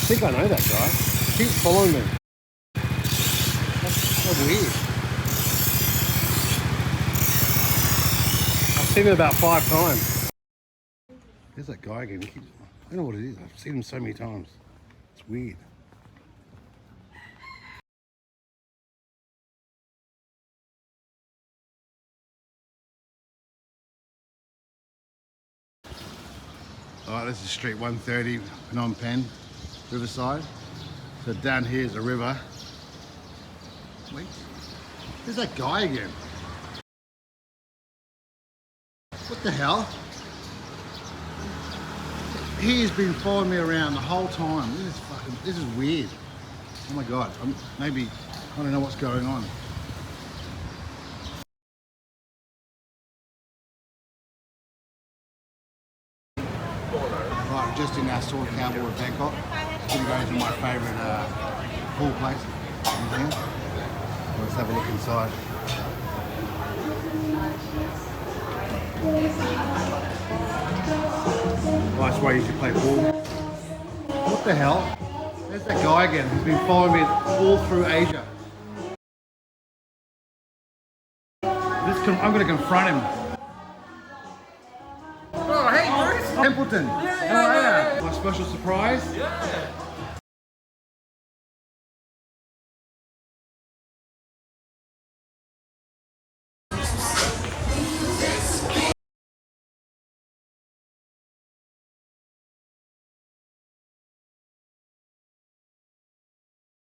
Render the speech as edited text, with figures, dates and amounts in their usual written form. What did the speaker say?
think I know that guy. He keeps following me. That's so weird. I've seen it about 5 times. There's that guy again. He keeps, I don't know what it is. I've seen him so many times. It's weird. Alright, this is Street 130, Phnom Penh, Riverside. So down here is a river. Wait, there's that guy again. What the hell? He's been following me around the whole time. This is weird. Oh my god, I don't know what's going on. Right, just in our Sword Cowboy of Bangkok. Gonna go to my favourite pool place in here. Let's have a look inside. Nice way you should play pool. What the hell? There's that guy again who's been following me all through Asia. I'm going to confront him. Oh, hey, Maurice. Templeton. Yeah. My special surprise. Yeah.